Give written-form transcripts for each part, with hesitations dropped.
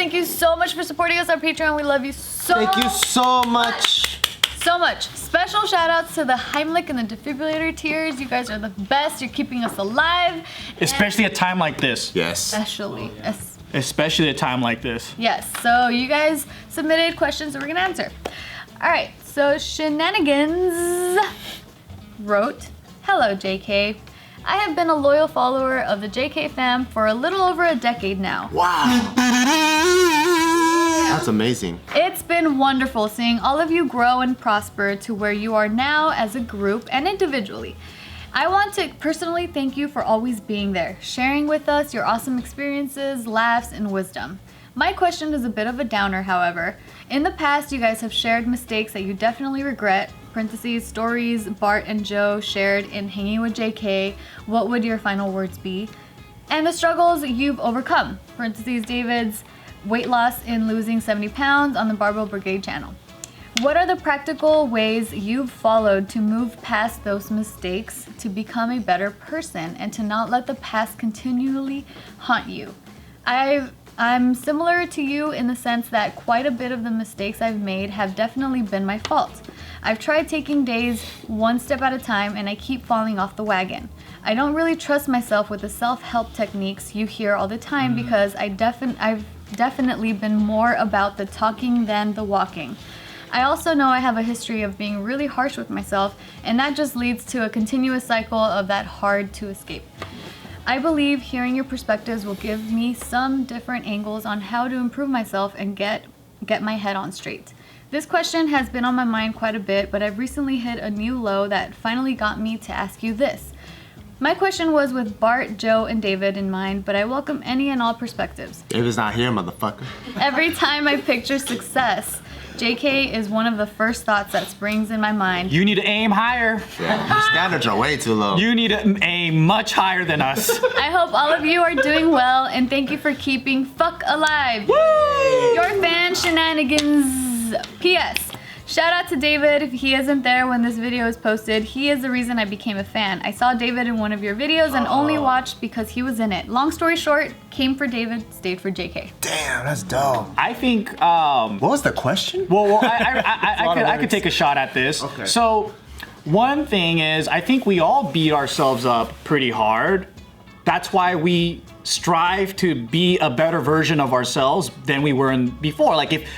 thank you so much for supporting us on Patreon. We love you so much. Thank you so much. So much. Special shout outs to the Heimlich and the defibrillator tiers. You guys are the best. You're keeping us alive. Especially at a time like this. Yes. Especially at a time like this. Yes. So you guys submitted questions that we're going to answer. All right. So Shenanigans wrote, "Hello, JK. I have been a loyal follower of the JK fam for a little over a decade now. Wow. That's amazing. It's been wonderful seeing all of you grow and prosper to where you are now as a group and individually. I want to personally thank you for always being there, sharing with us your awesome experiences, laughs, and wisdom. My question is a bit of a downer, however. In the past, you guys have shared mistakes that you definitely regret. Parentheses, stories Bart and Joe shared in Hanging with JK. What would your final words be? And the struggles you've overcome. Parentheses, David's weight loss in losing 70 pounds on the Barbell Brigade channel. What are the practical ways you've followed to move past those mistakes to become a better person and to not let the past continually haunt you? I'm similar to you in the sense that quite a bit of the mistakes I've made have definitely been my fault. I've tried taking days one step at a time and I keep falling off the wagon. I don't really trust myself with the self-help techniques you hear all the time because I've definitely been more about the talking than the walking. I also know I have a history of being really harsh with myself, and that just leads to a continuous cycle of that hard to escape. I believe hearing your perspectives will give me some different angles on how to improve myself and get my head on straight. This question has been on my mind quite a bit, but I've recently hit a new low that finally got me to ask you this. My question was with Bart, Joe, and David in mind, but I welcome any and all perspectives. David's not here, motherfucker. Every time I picture success, JK is one of the first thoughts that springs in my mind. You need to aim higher. Yeah, your standards are way too low. You need to aim much higher than us. I hope all of you are doing well, and thank you for keeping fuck alive. Woo! Your fan Shenanigans. P.S. Shout out to David. If he isn't there when this video is posted, he is the reason I became a fan. I saw David in one of your videos and only watched because he was in it. Long story short, came for David, stayed for JK. Damn, that's dope. I think, what was the question? Well, I could take a shot at this. Okay. So, one thing is, I think we all beat ourselves up pretty hard. That's why we strive to be a better version of ourselves than we were in before. Like if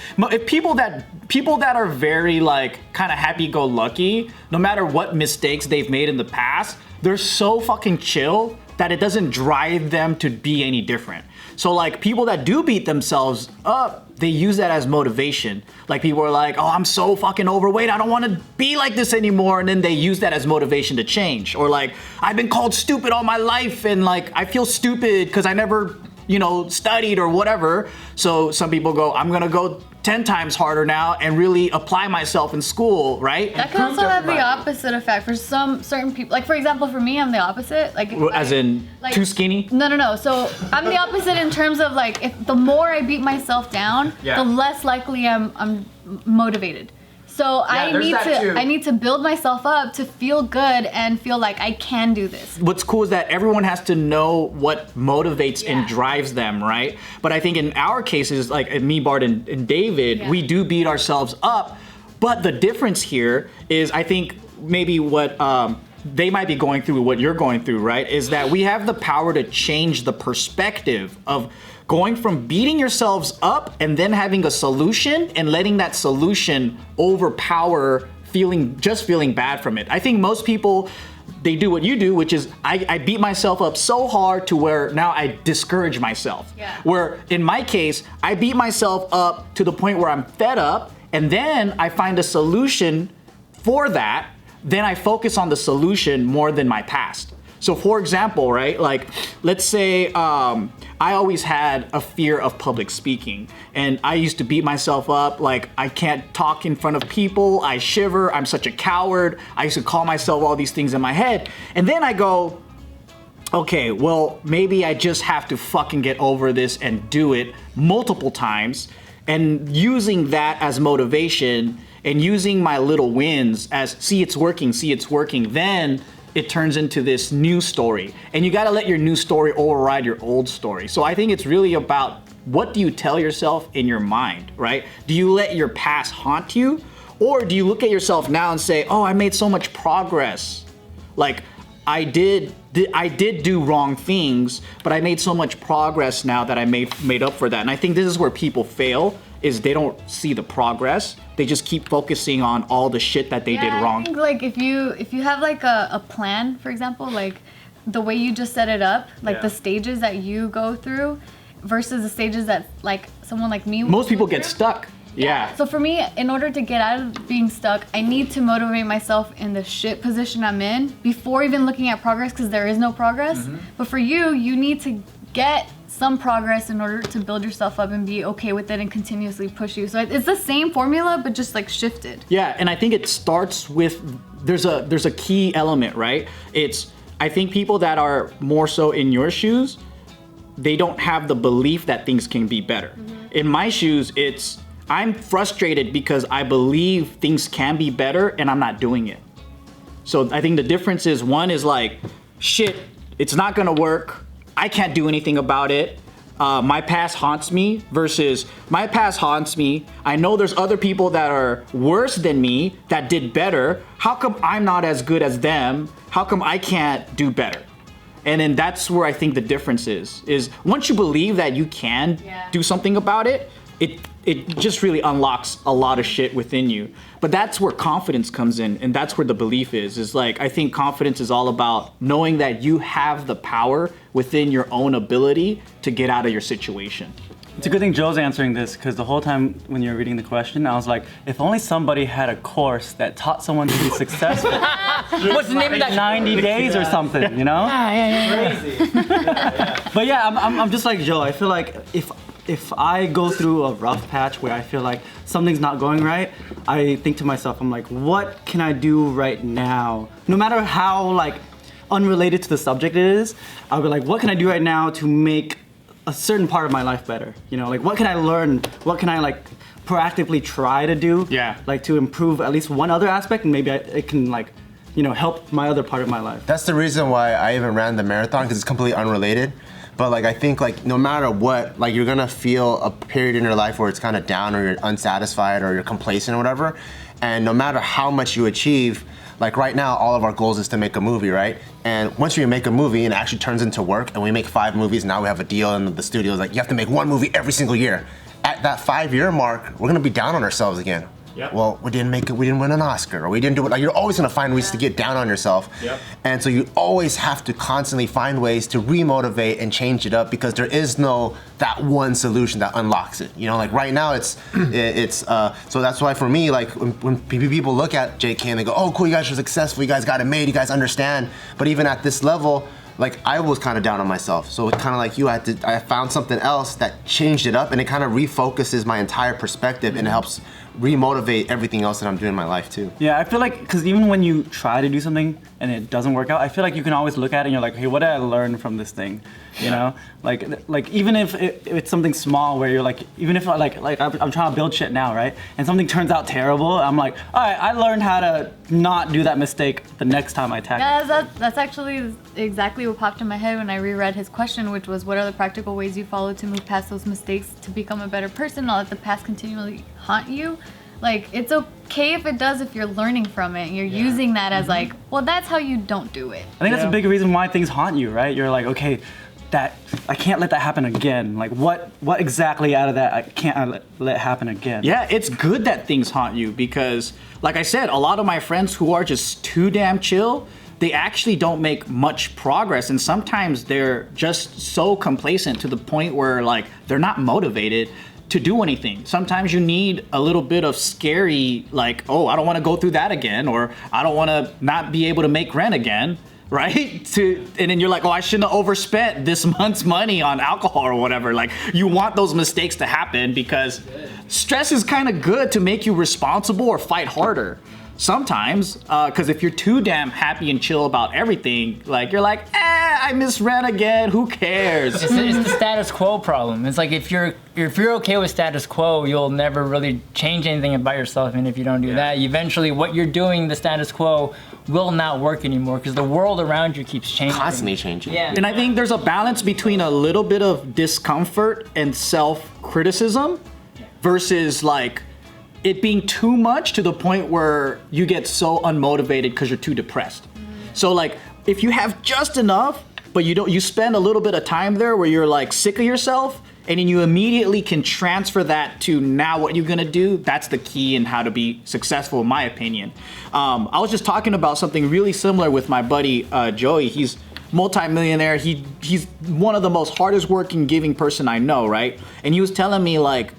people that are very like kind of happy-go-lucky, no matter what mistakes they've made in the past, they're so fucking chill that it doesn't drive them to be any different. So like people that do beat themselves up, they use that as motivation. Like people are like, oh, I'm so fucking overweight, I don't want to be like this anymore. And then they use that as motivation to change. Or like, I've been called stupid all my life and like, I feel stupid because I never, studied or whatever. So some people go, I'm gonna go 10 times harder now and really apply myself in school, right? That can also have the opposite effect for some certain people. Like for example, for me, I'm the opposite. Like as in too skinny? No. So I'm the opposite in terms of like, if the more I beat myself down, the less likely I'm motivated. So I need to build myself up to feel good and feel like I can do this. What's cool is that everyone has to know what motivates and drives them, right? But I think in our cases, like me, Bart, and David, we do beat ourselves up. But the difference here is, I think maybe what they might be going through, what you're going through, right? Is that we have the power to change the perspective of going from beating yourselves up and then having a solution and letting that solution overpower feeling bad from it. I think most people, they do what you do, which is I beat myself up so hard to where now I discourage myself. Yeah. Where in my case, I beat myself up to the point where I'm fed up and then I find a solution for that. Then I focus on the solution more than my past. So for example, right, like let's say I always had a fear of public speaking and I used to beat myself up like I can't talk in front of people, I shiver, I'm such a coward. I used to call myself all these things in my head. And then I go, okay, well, maybe I just have to fucking get over this and do it multiple times. And using that as motivation and using my little wins as, see it's working, then it turns into this new story. And you gotta let your new story override your old story. So I think it's really about what do you tell yourself in your mind, right? Do you let your past haunt you? Or do you look at yourself now and say, oh, I made so much progress. Like, I did do wrong things, but I made so much progress now that I made up for that. And I think this is where people fail, is they don't see the progress. They just keep focusing on all the shit that they did wrong. I think like if you have like a plan, for example, like the way you just set it up, like the stages that you go through versus the stages that like someone like me. Most people get stuck. Yeah. So for me, in order to get out of being stuck, I need to motivate myself in the shit position I'm in before even looking at progress, because there is no progress. But for you, you need to get some progress in order to build yourself up and be okay with it and continuously push you. So it's the same formula, but just like shifted. Yeah, and I think it starts with, there's a key element, right? I think people that are more so in your shoes, they don't have the belief that things can be better. In my shoes, I'm frustrated because I believe things can be better and I'm not doing it. So I think the difference is, one is like, shit, it's not gonna work. I can't do anything about it. My past haunts me, versus my past haunts me. I know there's other people that are worse than me that did better. How come I'm not as good as them? How come I can't do better? And then that's where I think the difference is once you believe that you can do something about it, it just really unlocks a lot of shit within you. But that's where confidence comes in, and that's where the belief is like, I think confidence is all about knowing that you have the power within your own ability to get out of your situation. It's a good thing Joe's answering this, because the whole time when you were reading the question, I was like, if only somebody had a course that taught someone to be successful. What's the name of that? 90 days or something, you know? Crazy. But yeah, I'm just like Joe. I feel like if I go through a rough patch where I feel like something's not going right, I think to myself, I'm like, what can I do right now? No matter how like unrelated to the subject it is, I'll be like, what can I do right now to make a certain part of my life better? You know, like what can I learn? What can I like proactively try to do? Yeah. Like to improve at least one other aspect, and maybe it can like, you know, help my other part of my life. That's the reason why I even ran the marathon, because it's completely unrelated. But like, I think like no matter what, like you're gonna feel a period in your life where it's kind of down, or you're unsatisfied, or you're complacent or whatever. And no matter how much you achieve, like right now, all of our goals is to make a movie, right? And once we make a movie and it actually turns into work, and we make 5 movies, now we have a deal, and the studio's like, you have to make 1 movie every single year. At that 5-year mark, we're gonna be down on ourselves again. Yep. Well, we didn't make it, we didn't win an Oscar, or we didn't do it. Like, you're always gonna find ways to get down on yourself. Yep. And so you always have to constantly find ways to remotivate and change it up, because there is no that one solution that unlocks it. You know, like right now it's so that's why for me, like when people look at JK and they go, oh cool, you guys are successful, you guys got it made, you guys understand. But even at this level, like I was kind of down on myself. So it's kind of like you, I found something else that changed it up, and it kind of refocuses my entire perspective, and it helps remotivate everything else that I'm doing in my life too. Yeah, I feel like, because even when you try to do something and it doesn't work out, I feel like you can always look at it and you're like, hey, what did I learn from this thing? You know, like even if it's something small where you're like, even if like I'm trying to build shit now, right? And something turns out terrible, I'm like, all right, I learned how to not do that mistake the next time I tackle it. Yeah, that's actually exactly what popped in my head when I reread his question, which was, what are the practical ways you follow to move past those mistakes to become a better person, not let the past continually haunt you? Like, it's okay if it does, if you're learning from it. You're using that as like, well, that's how you don't do it. I think that's a big reason why things haunt you, right? You're like, okay, that I can't let that happen again. Like, what exactly out of that I can't let happen again? Yeah, it's good that things haunt you, because, like I said, a lot of my friends who are just too damn chill, they actually don't make much progress, and sometimes they're just so complacent to the point where like they're not motivated to do anything. Sometimes you need a little bit of scary, like, oh, I don't want to go through that again, or I don't want to not be able to make rent again, right? And then you're like, oh, I shouldn't have overspent this month's money on alcohol or whatever. Like, you want those mistakes to happen, because stress is kind of good to make you responsible or fight harder. Sometimes, because if you're too damn happy and chill about everything, like you're like, I miss rent again, who cares? It's the status quo problem. It's like if you're okay with status quo, you'll never really change anything about yourself, and if you don't do that, eventually what you're doing, the status quo, will not work anymore because the world around you keeps changing. Constantly changing. Yeah. And I think there's a balance between a little bit of discomfort and self-criticism versus like it being too much to the point where you get so unmotivated because you're too depressed. So like if you have just enough, but you spend a little bit of time there where you're like sick of yourself, and then you immediately can transfer that to now what you're gonna do. That's the key in how to be successful, in my opinion. I was just talking about something really similar with my buddy Joey. He's multi-millionaire. He's one of the most hardest working, giving person I know, right? And he was telling me like,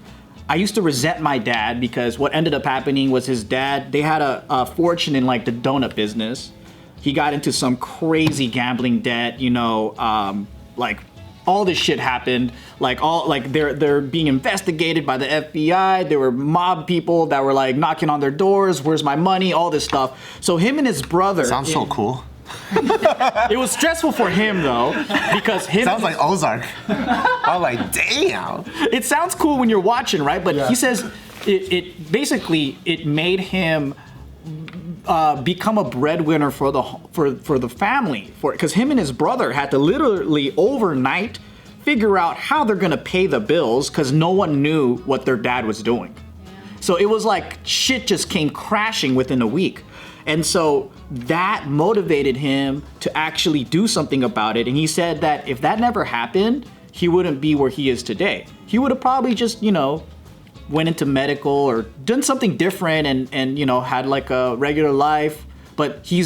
I used to resent my dad because what ended up happening was his dad, they had a fortune in like the donut business. He got into some crazy gambling debt, like all this shit happened. Like they're being investigated by the FBI. There were mob people that were like knocking on their doors. Where's my money? All this stuff. So him and his brother. Sounds so cool. It was stressful for him though, because him. Sounds like Ozark. I was like, damn. It sounds cool when you're watching, right? But he says it basically made him become a breadwinner for the family, because him and his brother had to literally overnight figure out how they're gonna pay the bills because no one knew what their dad was doing. So it was like shit just came crashing within a week. And so that motivated him to actually do something about it. And he said that if that never happened, he wouldn't be where he is today. He would have probably just, went into medical or done something different and had like a regular life. But he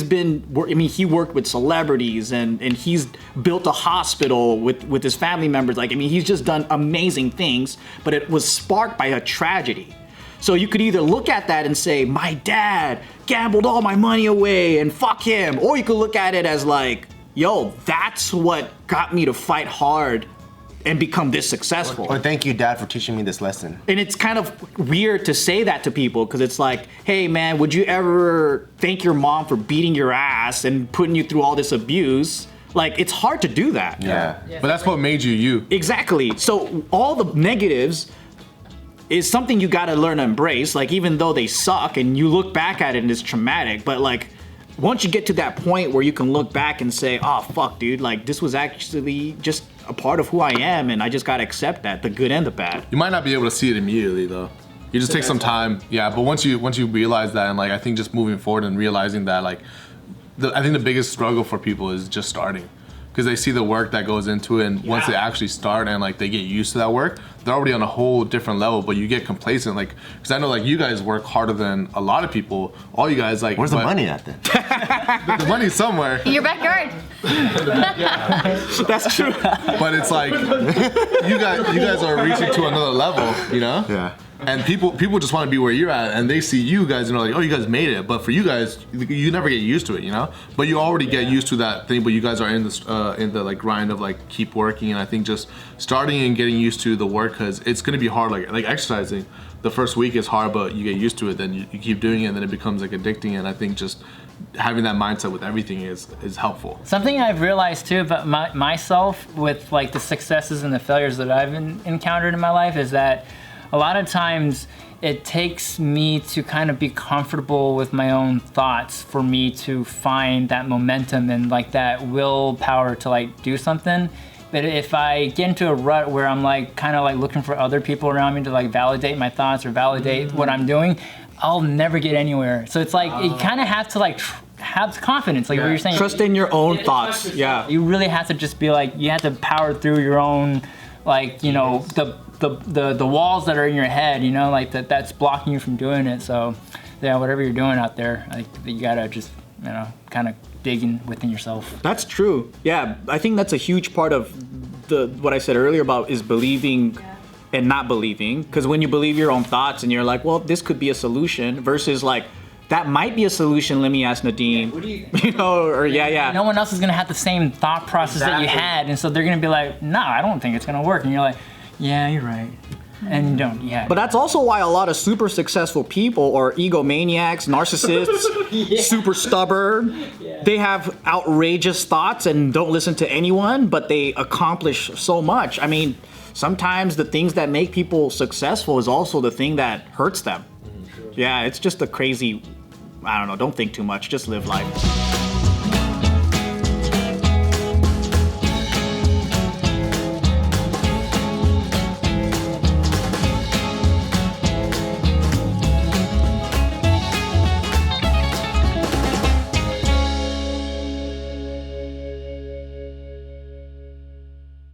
worked with celebrities and he's built a hospital with his family members. He's just done amazing things, but it was sparked by a tragedy. So you could either look at that and say, my dad gambled all my money away and fuck him. Or you could look at it as like, yo, that's what got me to fight hard and become this successful. Or thank you, Dad, for teaching me this lesson. And it's kind of weird to say that to people because it's like, hey man, would you ever thank your mom for beating your ass and putting you through all this abuse? Like, it's hard to do that. Yeah. But that's what made you you. Exactly. So all the negatives is something you gotta learn to embrace. Like, even though they suck and you look back at it and it's traumatic, but like, once you get to that point where you can look back and say, oh fuck dude, like this was actually just a part of who I am and I just gotta accept that, the good and the bad. You might not be able to see it immediately though. You just take some time, yeah. But once you realize that, and like I think just moving forward and realizing that, like, I think the biggest struggle for people is just starting, because they see the work that goes into it, and once they actually start and like they get used to that work, they're already on a whole different level. But you get complacent, like, because I know like you guys work harder than a lot of people. All you guys like. Where's the money at then? The money's somewhere. In your backyard. That's true. But it's like you guys are reaching to another level, Yeah. And people just want to be where you're at, and they see you guys and they're like, oh, you guys made it. But for you guys, you never get used to it, But you already get used to that thing. But you guys are in the like grind of like keep working, and I think just starting and getting used to the work, because it's gonna be hard. Like exercising, the first week is hard, but you get used to it. Then you keep doing it, and then it becomes like addicting. And I think just having that mindset with everything is helpful. Something I've realized too about myself with like the successes and the failures that I've encountered in my life is that a lot of times it takes me to kind of be comfortable with my own thoughts for me to find that momentum and like that willpower to like do something. But if I get into a rut where I'm like kind of like looking for other people around me to like validate my thoughts or validate what I'm doing, I'll never get anywhere. So it's like you kind of have to like have confidence, like what you're saying. Trust in your own thoughts. Yeah. You really have to just be like, you have to power through your own, like, the walls that are in your head, like that's blocking you from doing it. So yeah, whatever you're doing out there, like you gotta just, kind of digging within yourself. That's true. Yeah, I think that's a huge part of what I said earlier about is believing and not believing. Because when you believe your own thoughts and you're like, well, this could be a solution, versus like, that might be a solution, let me ask Nadeem. What do you No one else is gonna have the same thought process that you had, and so they're gonna be like, no, I don't think it's gonna work. And you're like, yeah, you're right. And you don't, yeah. But that's also why a lot of super successful people are egomaniacs, narcissists, super stubborn. They have outrageous thoughts and don't listen to anyone, but they accomplish so much. I mean, sometimes the things that make people successful is also the thing that hurts them. Yeah, it's just a crazy I don't know, don't think too much, just live life.